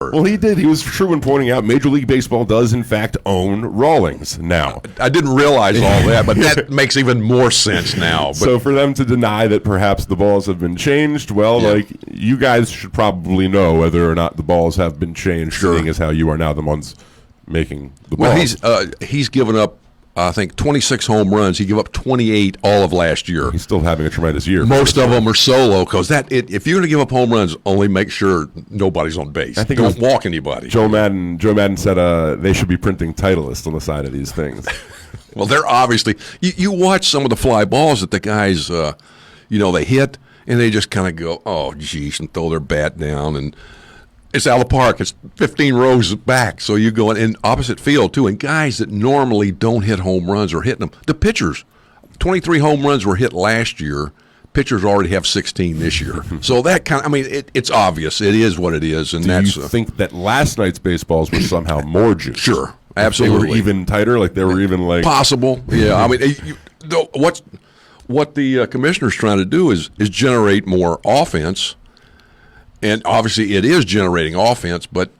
ever. Well, he did. He was true in pointing out Major League Baseball does, in fact, own Rawlings now. I didn't realize all that, but that makes even more sense now. But, so for them to deny that perhaps the balls have been changed, well, like, you guys should probably know whether or not the balls have been changed, seeing as how you are now the ones making the balls. Well, he's given up, I think, 26 home runs. He gave up 28 all of last year. He's still having a tremendous year. Most of them are solo because if you're going to give up home runs, only make sure nobody's on base. I think don't walk anybody. Joe Madden said they should be printing Titleist on the side of these things. Well, they're obviously you watch some of the fly balls that the guys they hit and they just kind of go, oh geez, and throw their bat down, and it's out of the park. It's 15 rows back, so you go in opposite field too. And guys that normally don't hit home runs are hitting them. The pitchers, 23 home runs were hit last year. Pitchers already have 16 this year. So that it's obvious. It is what it is. And Do you think that last night's baseballs were somehow more juice? Sure, absolutely. They were even tighter. Like they were even like possible. Yeah, I mean, what the commissioner's trying to do is generate more offense. And obviously it is generating offense, but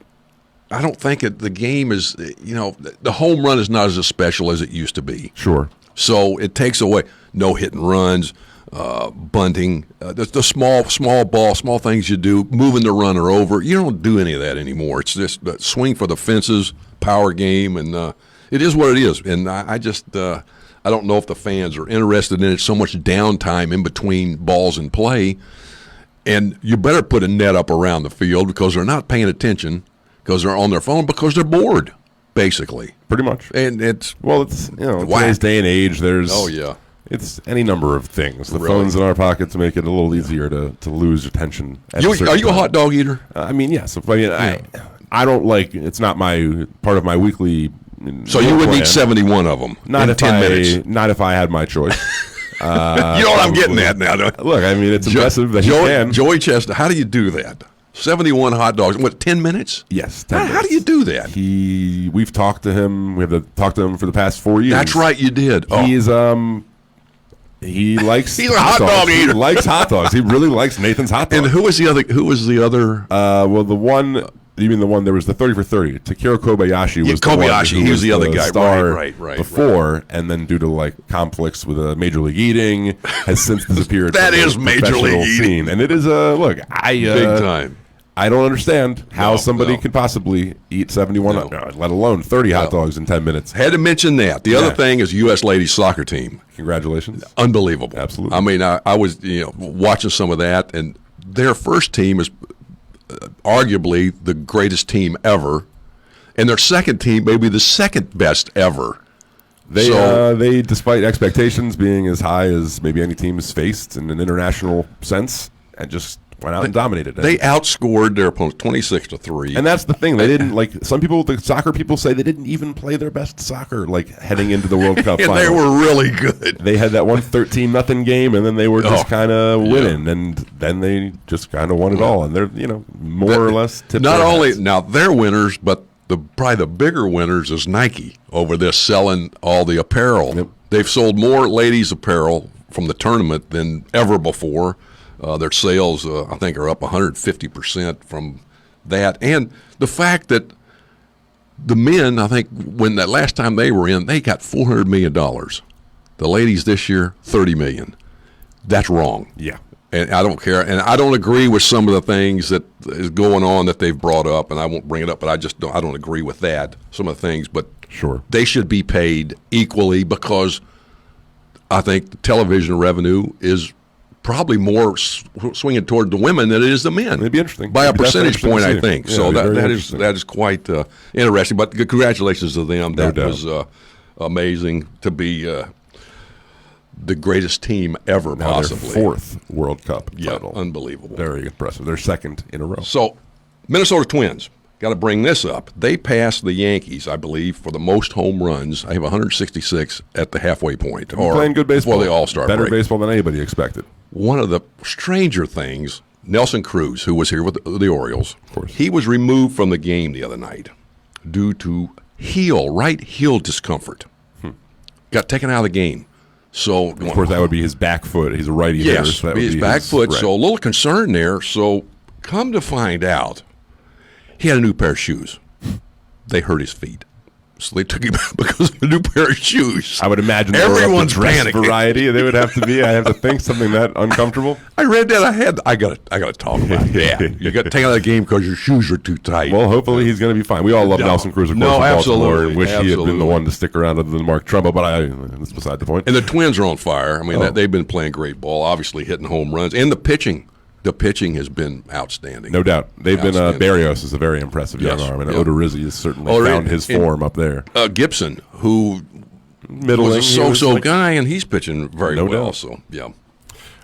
I don't think the game is, the home run is not as special as it used to be. Sure. So it takes away no hit and runs, bunting, the small things you do, moving the runner over. You don't do any of that anymore. It's just swing for the fences, power game, and it is what it is. And I don't know if the fans are interested in it. So much downtime in between balls in play. And you better put a net up around the field because they're not paying attention, because they're on their phone, because they're bored, basically. Pretty much. And it's today's day and age, there's it's any number of things. The phones in our pockets make it a little easier to lose attention. Are you a hot dog eater? I mean, yes. I don't like. It's not my part of my weekly. So you wouldn't eat 71 of them in 10 minutes. Not if I had my choice. You know what I'm getting at now, don't you? Look, I mean, it's impressive that he can. Joey Chestnut, how do you do that? 71 hot dogs. What, 10 minutes? Yes, 10 minutes. How do you do that? We've talked to him. We have talked to him for the past 4 years. That's right, you did. He's he likes. He's a hot dog eater. He likes hot dogs. He really likes Nathan's hot dogs. And who was the other? Well, the one. You mean the one? There was the 30 for 30. Takiro Kobayashi was Kobayashi. He was the other guy. Star right. Before, and then due to conflicts with Major League Eating, has since disappeared. That from is the Major League scene, and it is look. Big time. I don't understand how somebody can possibly eat 71, let alone 30 hot dogs in 10 minutes. Had to mention that. The other thing is U.S. ladies soccer team. Congratulations. Unbelievable. Absolutely. I mean, I was watching some of that, and their first team is arguably the greatest team ever, and their second team may be the second best ever. They, despite expectations being as high as maybe any team has faced in an international sense, and just went out and dominated it. They outscored their opponents 26-3. And that's the thing. They didn't the soccer people say they didn't even play their best soccer heading into the World Cup and finals. They were really good. They had that one 13-0 game, and then they were just kind of winning, and then they just kind of won it all. And they're more or less tipped not their only hats. now they're winners, but probably the bigger winners is Nike over this selling all the apparel. Yep. They've sold more ladies apparel from the tournament than ever before. Their sales, I think, are up 150% from that. And the fact that the men, I think, when that last time they were in, they got $400 million. The ladies this year, $30 million. That's wrong. Yeah. And I don't care. And I don't agree with some of the things that is going on that they've brought up, and I won't bring it up, but I don't agree with that, some of the things. But sure, they should be paid equally, because I think the television revenue is probably more swinging toward the women than it is the men. It'd be interesting. By a percentage point, I think. Yeah, so that is quite interesting. But congratulations to them. That was amazing to be the greatest team ever, now possibly. Their fourth World Cup title. Unbelievable. Very impressive. Their second in a row. So, Minnesota Twins, got to bring this up. They passed the Yankees, I believe, for the most home runs. I have 166 at the halfway point. Or playing good baseball. Before the All-Star break. Better baseball than anybody expected. One of the stranger things, Nelson Cruz, who was here with the Orioles, of course, he was removed from the game the other night due to right heel discomfort. Got taken out of the game. So, of course, that would be his back foot. He's a righty hitter. So that would his be back foot. Right. So a little concern there. So come to find out, He had a new pair of shoes. They hurt his feet. So they took him out because of a new pair of shoes. I would imagine everyone's dress panicking. Variety. They would have to be. I have to think something that uncomfortable. I read that. I got to talk about it. Yeah, you got to take out the game because your shoes are too tight. Well, hopefully he's going to be fine. We all love Nelson Cruz, of course, in Baltimore, and wish he had been the one to stick around other than Mark Trumbo. But that's beside the point. And the Twins are on fire. I mean, they've been playing great ball. Obviously, hitting home runs, and the pitching. The pitching has been outstanding. No doubt. They've been Barrios is a very impressive young arm, and Odorizzi has certainly found his form up there. Gibson, who middling, was a so-so guy, and he's pitching very well. Doubt. So, yeah.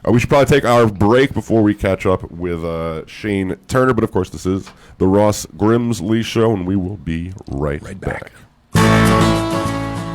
We should probably take our break before we catch up with Shane Turner. But, of course, this is the Ross Grimsley Show, and we will be right back.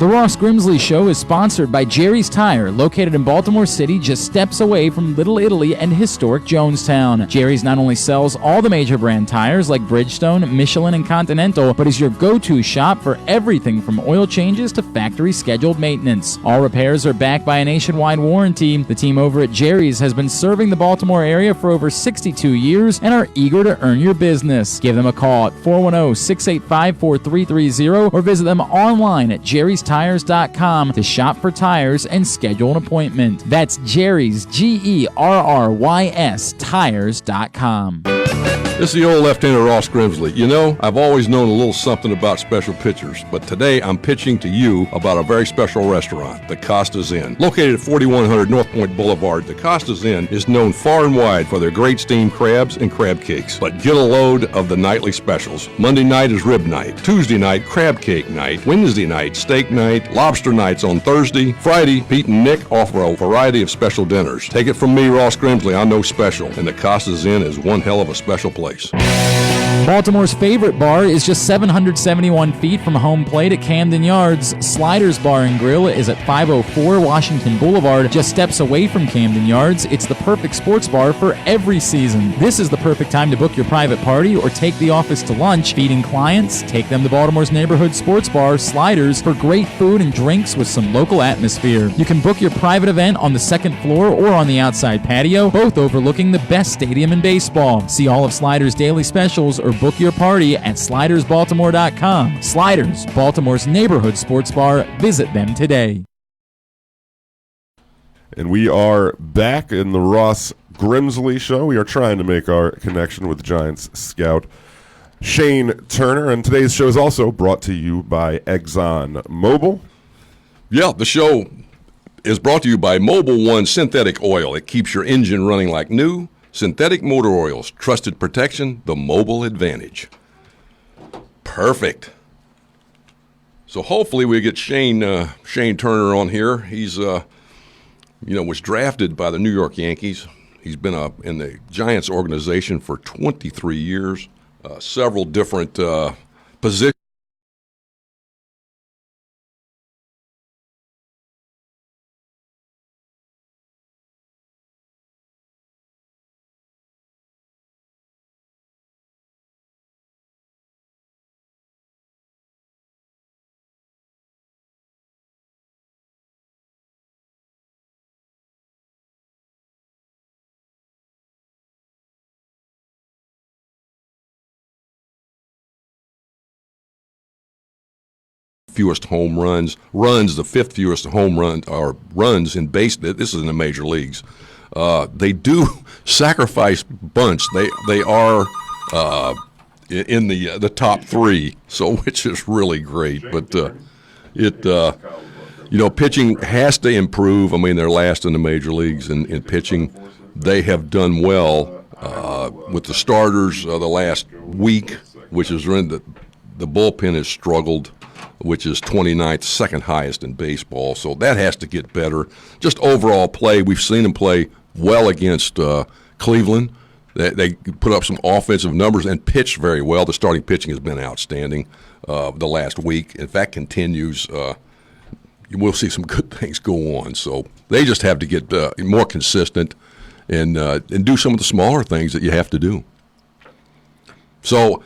The Ross Grimsley Show is sponsored by Jerry's Tire, located in Baltimore City, just steps away from Little Italy and historic Jonestown. Jerry's not only sells all the major brand tires like Bridgestone, Michelin, and Continental, but is your go-to shop for everything from oil changes to factory scheduled maintenance. All repairs are backed by a nationwide warranty. The team over at Jerry's has been serving the Baltimore area for over 62 years and are eager to earn your business. Give them a call at 410-685-4330 or visit them online at jerrystires.com to shop for tires and schedule an appointment. That's Jerry's, GERRYS, tires.com. This is the old left-hander Ross Grimsley. You know, I've always known a little something about special pitchers, but today I'm pitching to you about a very special restaurant, the Costa's Inn. Located at 4100 North Point Boulevard, the Costa's Inn is known far and wide for their great steamed crabs and crab cakes. But get a load of the nightly specials. Monday night is rib night. Tuesday night, crab cake night. Wednesday night, steak night. Lobster nights on Thursday. Friday, Pete and Nick offer a variety of special dinners. Take it from me, Ross Grimsley, I know special, and the Costa's Inn is one hell of a special place. Baltimore's favorite bar is just 771 feet from home plate at Camden Yards. Sliders Bar and Grill is at 504 Washington Boulevard, just steps away from Camden Yards. It's the perfect sports bar for every season. This is the perfect time to book your private party or take the office to lunch. Feeding clients, take them to Baltimore's neighborhood sports bar, Sliders, for great food and drinks with some local atmosphere. You can book your private event on the second floor or on the outside patio, both overlooking the best stadium in baseball. See all of Sliders' daily specials or book your party at slidersbaltimore.com. Sliders, Baltimore's neighborhood sports bar. Visit them today. And we are back in the Ross Grimsley Show. We are trying to make our connection with Giants scout Shane Turner. And today's show is also brought to you by Exxon Mobil. Yeah, the show is brought to you by Mobil One Synthetic Oil. It keeps your engine running like new. Synthetic motor oils, trusted protection, the Mobil Advantage. Perfect. So hopefully we get Shane Turner on here. He's was drafted by the New York Yankees. He's been in the Giants organization for 23 years, several different positions. Fewest home runs, the fifth fewest home run or runs in base. This is in the major leagues. They do sacrifice bunts. They are in the top three, so which is really great. But pitching has to improve. I mean, they're last in the major leagues in pitching. They have done well with the starters the last week, which is when the bullpen has struggled, which is 29th, second highest in baseball. So that has to get better. Just overall play, we've seen them play well against Cleveland. They put up some offensive numbers and pitched very well. The starting pitching has been outstanding the last week. In fact, continues. We'll see some good things go on. So they just have to get more consistent and do some of the smaller things that you have to do. So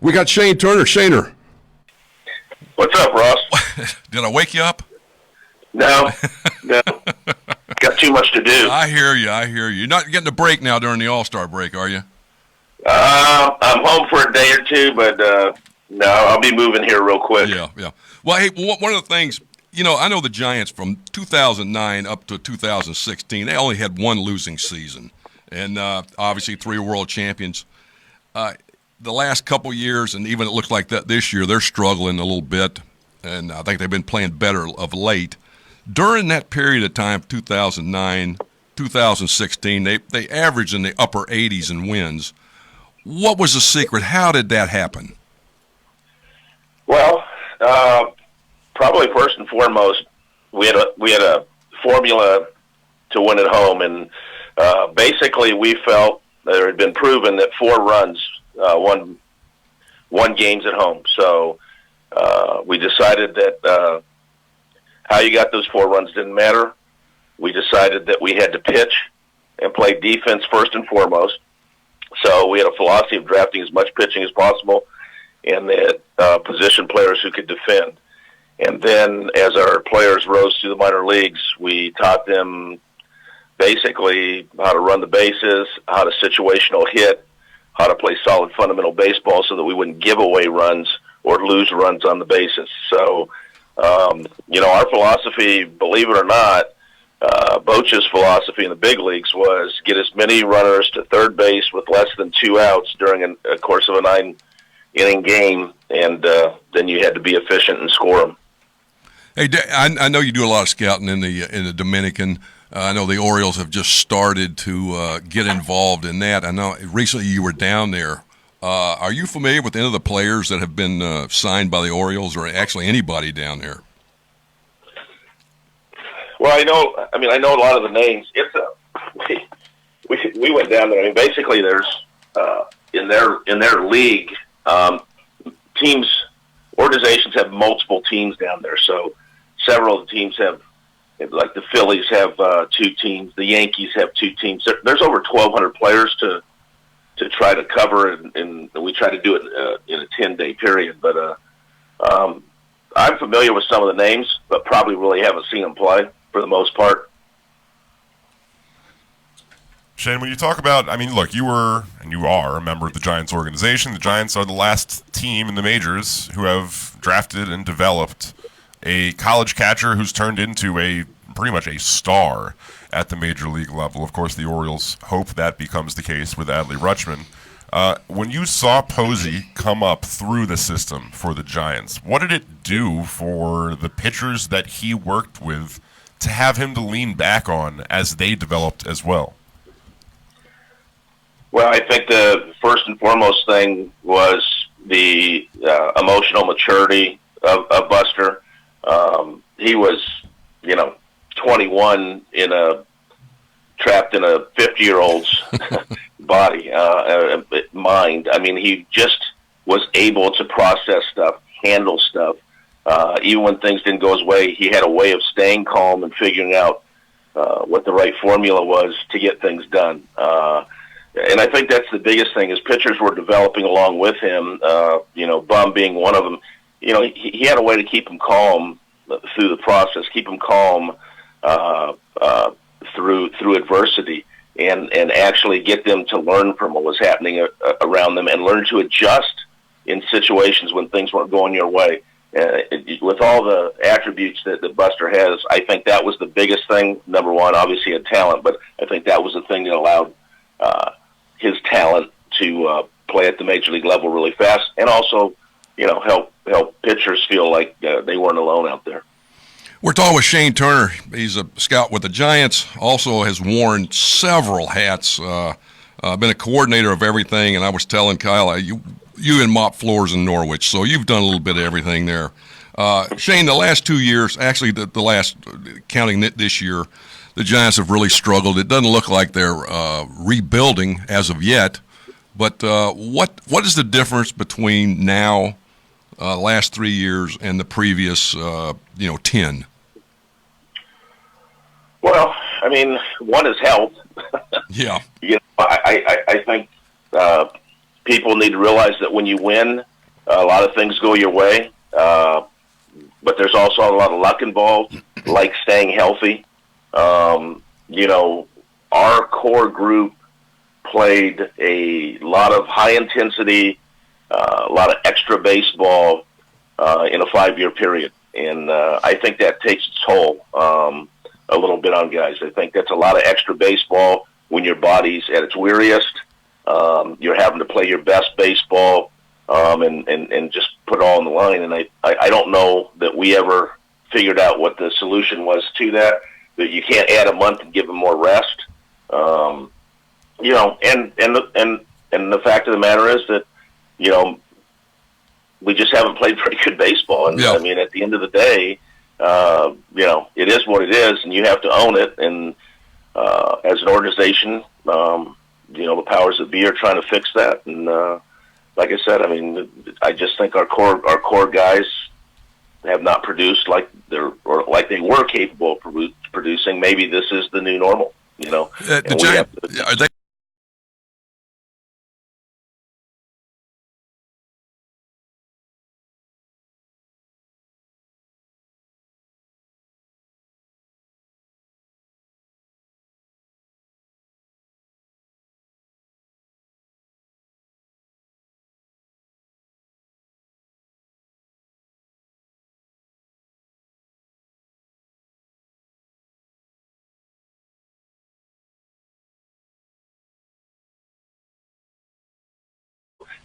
we got Shane Turner. Shaner. What's up, Ross? Did I wake you up? No. Got too much to do. I hear you. You're not getting a break now during the All-Star break, are you? I'm home for a day or two, but no, I'll be moving here real quick. Yeah, yeah. Well, hey, one of the things, I know the Giants from 2009 up to 2016, they only had one losing season, and obviously 3 world champions. The last couple years, and even it looks like that this year, they're struggling a little bit, and I think they've been playing better of late. During that period of time, 2009, 2016, they averaged in the upper 80s in wins. What was the secret? How did that happen? Well, probably first and foremost, we had a formula to win at home, and basically we felt that it had been proven that 4 runs won games at home. So we decided that how you got those 4 runs didn't matter. We decided that we had to pitch and play defense first and foremost. So we had a philosophy of drafting as much pitching as possible and that position players who could defend. And then as our players rose through the minor leagues, we taught them basically how to run the bases, how to situational hit, how to play solid fundamental baseball so that we wouldn't give away runs or lose runs on the bases. So, our philosophy, believe it or not, Boch's philosophy in the big leagues was get as many runners to third base with less than 2 outs during a course of a 9-inning game, and then you had to be efficient and score them. Hey, I know you do a lot of scouting in the Dominican. I know the Orioles have just started to get involved in that. I know recently you were down there. Are you familiar with any of the players that have been signed by the Orioles, or actually anybody down there? Well, I know a lot of the names. We went down there. I mean, basically, there's in their league, organizations have multiple teams down there. So several of the teams have, like the Phillies have 2 teams, the Yankees have 2 teams. There's over 1,200 players to try to cover, and we try to do it in a 10-day period. But I'm familiar with some of the names, but probably really haven't seen them play for the most part. Shane, when you talk about, look, you were and you are a member of the Giants organization. The Giants are the last team in the majors who have drafted and developed a college catcher who's turned into pretty much a star at the major league level. Of course, the Orioles hope that becomes the case with Adley Rutschman. When you saw Posey come up through the system for the Giants, what did it do for the pitchers that he worked with to have him to lean back on as they developed as well? Well, I think the first and foremost thing was the emotional maturity of Buster. He was, 21 trapped in a 50-year-old's body, mind. I mean, he just was able to process stuff, handle stuff. Even when things didn't go his way, he had a way of staying calm and figuring out what the right formula was to get things done. And I think that's the biggest thing is pitchers were developing along with him, Bum being one of them. He had a way to keep him calm through the process, keep him calm through adversity, and actually get them to learn from what was happening around them and learn to adjust in situations when things weren't going your way. With all the attributes that Buster has, I think that was the biggest thing. Number one, obviously, had talent, but I think that was the thing that allowed his talent to play at the major league level really fast, and also, help pitchers feel like they weren't alone out there. We're talking with Shane Turner. He's a scout with the Giants. Also has worn several hats. Been a coordinator of everything. And I was telling Kyle, you and mop floors in Norwich, so you've done a little bit of everything there. Shane, the last 2 years, actually the last, counting this year, the Giants have really struggled. It doesn't look like they're rebuilding as of yet. But what is the difference between now, last 3 years, and the previous 10? Well, I mean, one is health. Yeah. I think people need to realize that when you win, a lot of things go your way. But there's also a lot of luck involved, like staying healthy. Our core group played a lot of high intensity, a lot of extra baseball in a 5-year period. And I think that takes its toll a little bit on guys. I think that's a lot of extra baseball when your body's at its weariest. You're having to play your best baseball and just put it all on the line. And I don't know that we ever figured out what the solution was to that, that you can't add a month and give them more rest. You know, and the fact of the matter is that, you know, we just haven't played pretty good baseball. And I mean, at the end of the day, you know, it is what it is, and you have to own it. And as an organization, you know, the powers that be are trying to fix that. And like I said, I mean, I just think our core guys have not produced like they were capable of producing. Maybe this is the new normal. You know, are they?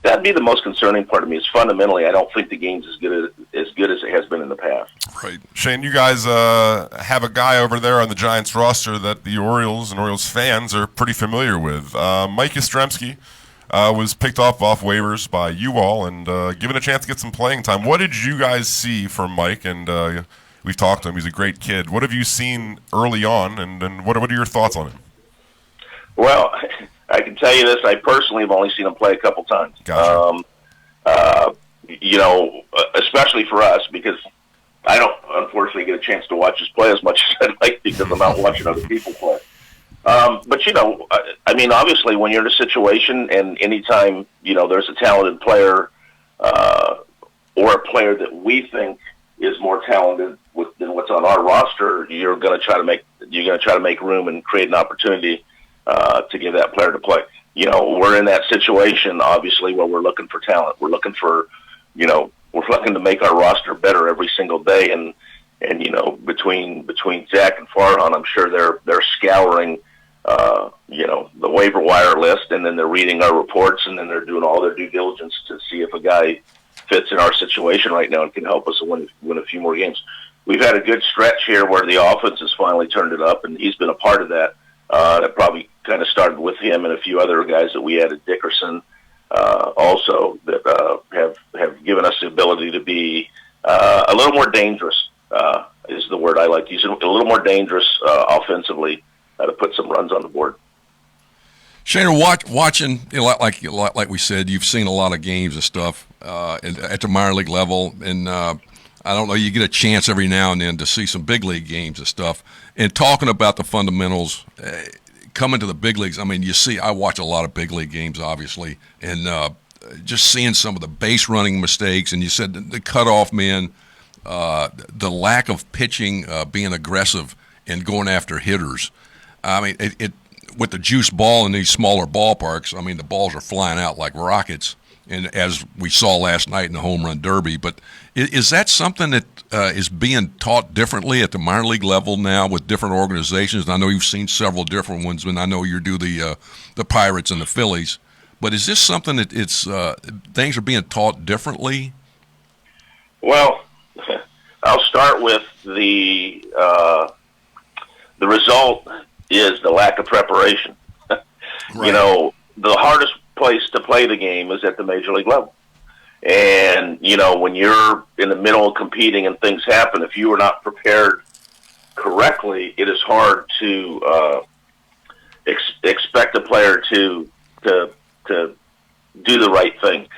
That'd be the most concerning part of me. Is fundamentally, I don't think the game's as good as it has been in the past. Right, Shane. You guys have a guy over there on the Giants roster that the Orioles and Orioles fans are pretty familiar with. Mike Yastrzemski was picked off waivers by you all and given a chance to get some playing time. What did you guys see from Mike? And we've talked to him. He's a great kid. What have you seen early on, and what are your thoughts on him? Well, I can tell you this. I personally have only seen him play a couple times. Gotcha. You know, especially for us, because I don't, unfortunately, get a chance to watch us play as much as I'd like because I'm out watching other people play. But, you know, I mean, obviously, when you're in a situation and anytime, you know, there's a talented player or a player that we think is more talented than what's on our roster, you're going to try to make room and create an opportunity to give that player to play. You know, we're in that situation, obviously, where we're looking for talent. We're looking for, you know, we're looking to make our roster better every single day. And you know, between Zach and Farhan, I'm sure they're scouring, you know, the waiver wire list, and then they're reading our reports, and then they're doing all their due diligence to see if a guy fits in our situation right now and can help us win a few more games. We've had a good stretch here where the offense has finally turned it up, and he's been a part of that. That probably kind of started with him and a few other guys that we added, Dickerson, also, that have given us the ability to be a little more dangerous, is the word I like to use, a little more dangerous offensively to put some runs on the board. Shane, watching, you know, like we said, you've seen a lot of games and stuff at the minor league level, and I don't know, you get a chance every now and then to see some big league games and stuff. And talking about the fundamentals, coming to the big leagues, I mean, I watch a lot of big league games, obviously, and just seeing some of the base running mistakes, and you said the cutoff men, the lack of pitching, being aggressive and going after hitters. I mean, it with the juice ball in these smaller ballparks, I mean, the balls are flying out like rockets, and as we saw last night in the home run derby. But is that something that is being taught differently at the minor league level now with different organizations? And I know you've seen several different ones, and I know you do the Pirates and the Phillies. But is this something that things are being taught differently? Well, I'll start with the result is the lack of preparation. Right. You know, the hardest place to play the game is at the major league level. And, you know, when you're in the middle of competing and things happen, if you are not prepared correctly, it is hard to expect a player to do the right thing.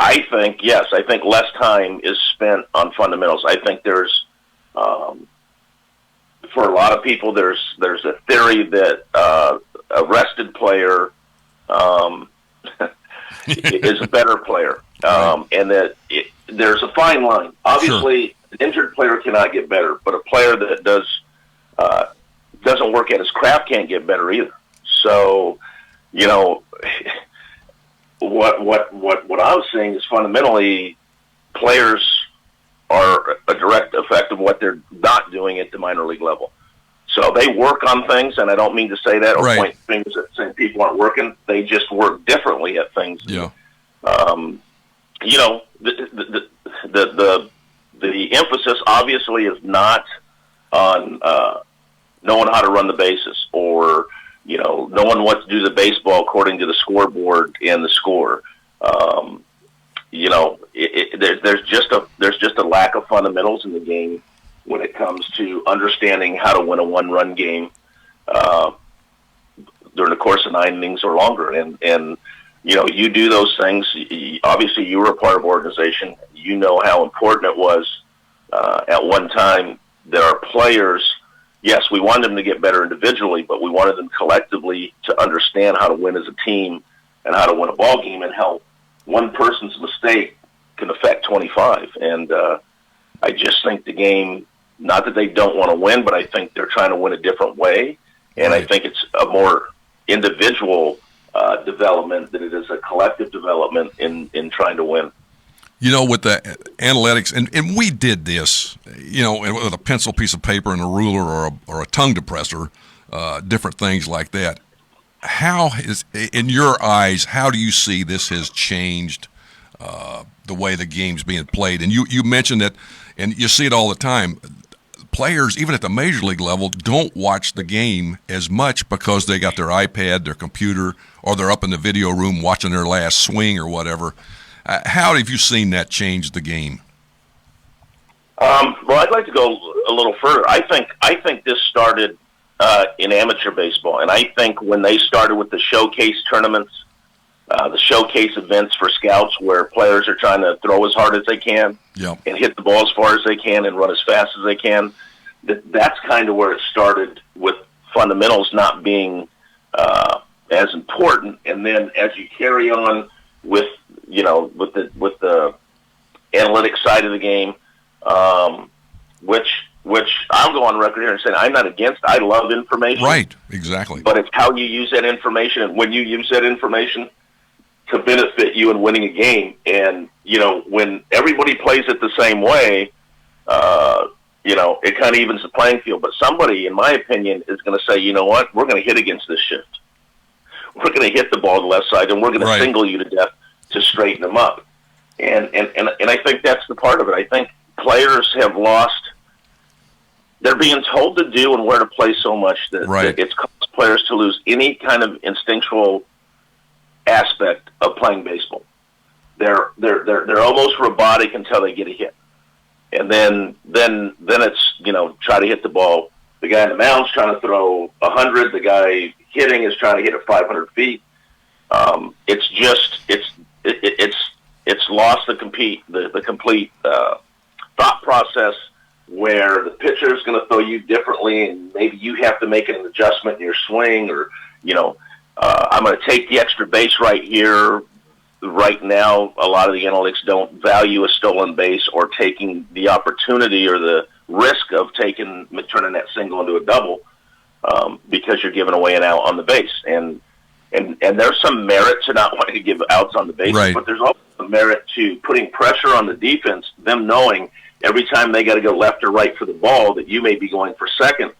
I think less time is spent on fundamentals. I think there's, for a lot of people, there's a theory that a rested player is a better player, and that there's a fine line. Obviously, sure, an injured player cannot get better, but a player that doesn't work at his craft can't get better either. So, you know, what I'm seeing is fundamentally players are a direct effect of what they're not doing at the minor league level. So they work on things, and I don't mean to say that or point fingers at saying people aren't working. They just work differently at things. Yeah. You know, the emphasis obviously is not on knowing how to run the bases or, you know, knowing what to do the baseball according to the scoreboard and the score. You know, there's just a lack of fundamentals in the game when it comes to understanding how to win a one-run game during the course of 9 innings or longer. And you know, you do those things. Obviously, you were a part of organization. You know how important it was at one time that our players, yes, we wanted them to get better individually, but we wanted them collectively to understand how to win as a team and how to win a ball game and how one person's mistake can affect 25. And I just think the game, not that they don't want to win, but I think they're trying to win a different way. And I think it's a more individual development than it is a collective development in trying to win. You know, with the analytics, and we did this, you know, with a pencil, piece of paper, and a ruler or a tongue depressor, different things like that. How is, in your eyes, how do you see this has changed the way the game's being played? And you mentioned it, and you see it all the time. Players, even at the major league level, don't watch the game as much because they got their iPad, their computer, or they're up in the video room watching their last swing or whatever. How have you seen that change the game? Well, I'd like to go a little further. I think this started in amateur baseball, and I think when they started with the showcase tournaments, the showcase events for scouts where players are trying to throw as hard as they can and hit the ball as far as they can and run as fast as they can, that's kind of where it started, with fundamentals not being as important. And then as you carry on with, you know, with the analytics side of the game, which I'll go on record here and say I'm not against. I love information. Right, exactly. But it's how you use that information and when you use that information to benefit you in winning a game. And, you know, when everybody plays it the same way, you know, it kind of evens the playing field. But somebody, in my opinion, is going to say, you know what, we're going to hit against this shift. We're going to hit the ball to the left side, and we're going to single you to death to straighten them up. And I think that's the part of it. I think players have lost. They're being told to do and where to play so much that it's caused players to lose any kind of instinctual aspect of playing baseball. They're almost robotic until they get a hit, and then it's, you know, try to hit the ball. The guy in the mound's trying to throw 100. The guy hitting is trying to hit it 500 feet. It's lost the complete thought process where the pitcher is going to throw you differently, and maybe you have to make an adjustment in your swing, or, you know, I'm going to take the extra base right here. Right now, a lot of the analytics don't value a stolen base or taking the opportunity or the risk of turning that single into a double, because you're giving away an out on the base. And there's some merit to not wanting to give outs on the base, but there's also some merit to putting pressure on the defense, them knowing every time they got to go left or right for the ball that you may be going for second,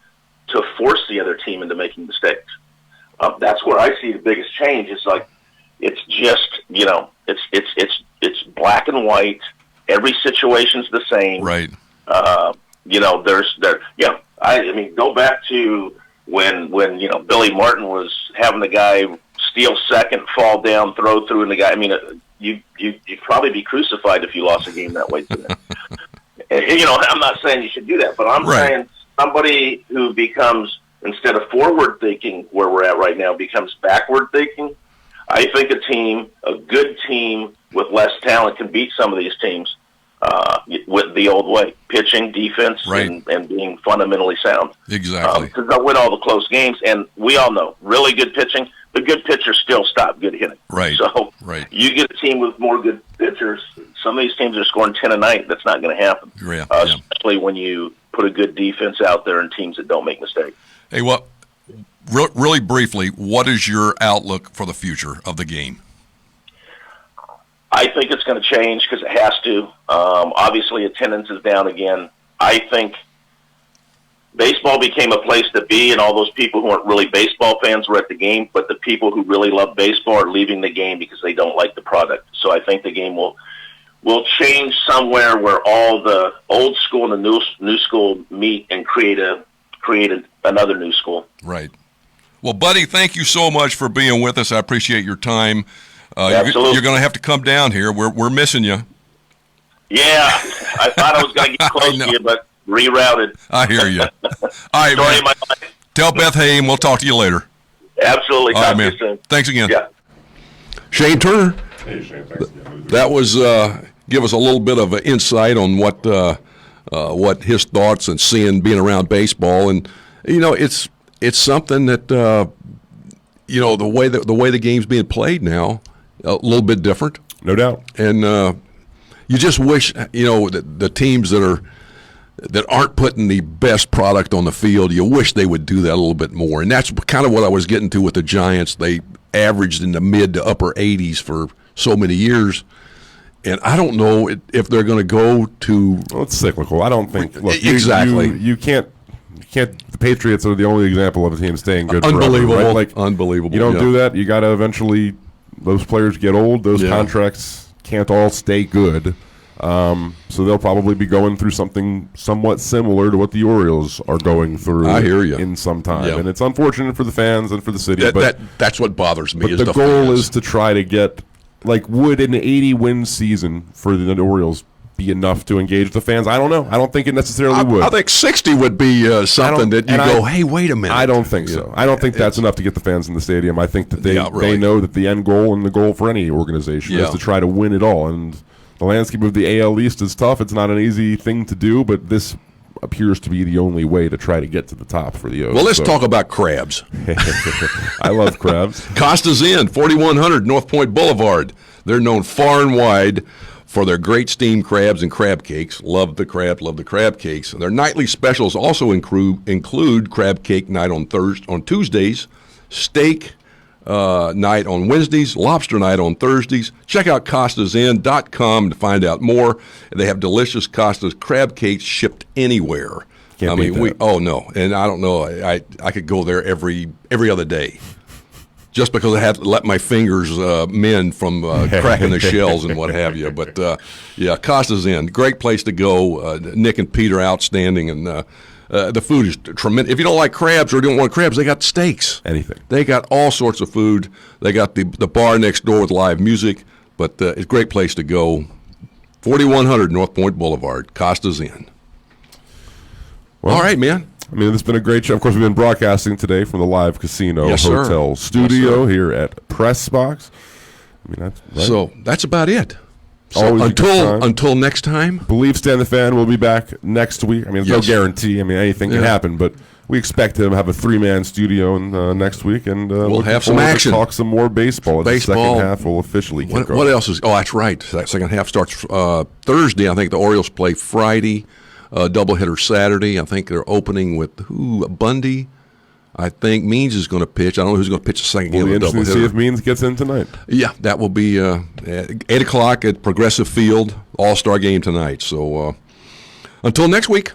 to force the other team into making mistakes. That's where I see the biggest change. It's like, it's just, you know, it's black and white. Every situation's the same. Right. You know, I mean, go back to when you know, Billy Martin was having the guy steal second, fall down, throw through, and the guy. I mean, you'd probably be crucified if you lost a game that way today. And, you know, I'm not saying you should do that, but I'm saying somebody who becomes, instead of forward thinking where we're at right now, becomes backward thinking. I think a good team with less talent can beat some of these teams with the old way, pitching, defense, and being fundamentally sound. Exactly. Because they'll win all the close games, and we all know, really good pitching, the good pitchers still stop good hitting. Right. So you get a team with more good pitchers, some of these teams are scoring 10 a night. That's not going to happen, especially when you put a good defense out there and teams that don't make mistakes. Hey, well, really briefly, what is your outlook for the future of the game? I think it's going to change because it has to. Obviously, attendance is down again. I think baseball became a place to be, and all those people who aren't really baseball fans were at the game, but the people who really love baseball are leaving the game because they don't like the product. So I think the game will change somewhere where all the old school and the new school meet and create another new school. Right. Well, buddy, thank you so much for being with us. I appreciate your time. Absolutely. You're going to have to come down here. We're missing you. Yeah, I thought I was going to get close to you, but rerouted. I hear you. All right, Story man. of my life. Tell Beth Haim we'll talk to you later. Absolutely. All right, Talk to man. you soon. Thanks again. Yeah. Shane Turner. Hey, Shane, thanks again. That was give us a little bit of insight on what his thoughts and being around baseball, and it's something that the way the game's being played now, a little bit different, No doubt. and you just wish the teams that aren't putting the best product on the field, you wish they would do that a little bit more, and that's kind of what I was getting to with the Giants. They averaged in the mid to upper 80s for so many years. And I don't know if they're going to go to. Well, it's cyclical. I don't think. Look, Exactly. You can't. The Patriots are the only example of a team staying good. Unbelievable. Forever, right? Like, Unbelievable. You don't do that. You got to eventually. Those players get old. Those contracts can't all stay good. So they'll probably be going through something somewhat similar to what the Orioles are going through. I hear you. In some time, Yeah. and it's unfortunate for the fans and for the city. That's what bothers me. But is the goal fans. is to try to get, like, would an 80-win season for the Orioles be enough to engage the fans? I don't know. I don't think it necessarily would. I think 60 would be something that you go, hey, wait a minute. I don't think so. I don't think that's enough to get the fans in the stadium. I think that they really. know that the end goal and the goal for any organization is to try to win it all. And the landscape of the AL East is tough. It's not an easy thing to do, but this appears to be the only way to try to get to the top for the O's. Well, let's talk about crabs. I love crabs. Costa's Inn, 4100 North Point Boulevard. They're known far and wide for their great steamed crabs and crab cakes. Love the crab cakes. Their nightly specials also include crab cake night on Tuesdays, steak night on Wednesdays, lobster night on Thursdays. Check out costasinn.com to find out more. They have delicious Costa's crab cakes shipped anywhere. Can't beat that. No, and I don't know. I could go there every other day, just because I had to let my fingers mend from cracking the shells and what have you. But yeah, Costa's Inn, great place to go. Nick and Pete are outstanding, and the food is tremendous. If you don't like crabs or don't want crabs, they got steaks. Anything. They got all sorts of food. They got the bar next door with live music, but it's a great place to go. 4100 North Point Boulevard, Costa's Inn. Well, all right, man. I mean, it's been a great show. Of course, we've been broadcasting today from the Live Casino Yes, sir. Hotel Studio here at Press Box. I mean, that's right. So that's about it. So Always a good time. until next time. Believe Stan the Fan will be back next week. I mean, there's Yes. no guarantee. I mean, anything can happen, but we expect him to have a 3-man studio next week, and We'll have some forward to action. Talk some more baseball. The Baseball. second half will officially kick off. What else is? Oh, that's right. That second half starts Thursday. I think the Orioles play Friday, doubleheader Saturday. I think they're opening with Bundy. I think Means is going to pitch. I don't know who's going to pitch the second It'll be game of the interesting to see if doubleheader. Means gets in tonight. Yeah, that will be at 8 o'clock at Progressive Field. All-Star game tonight. So until next week.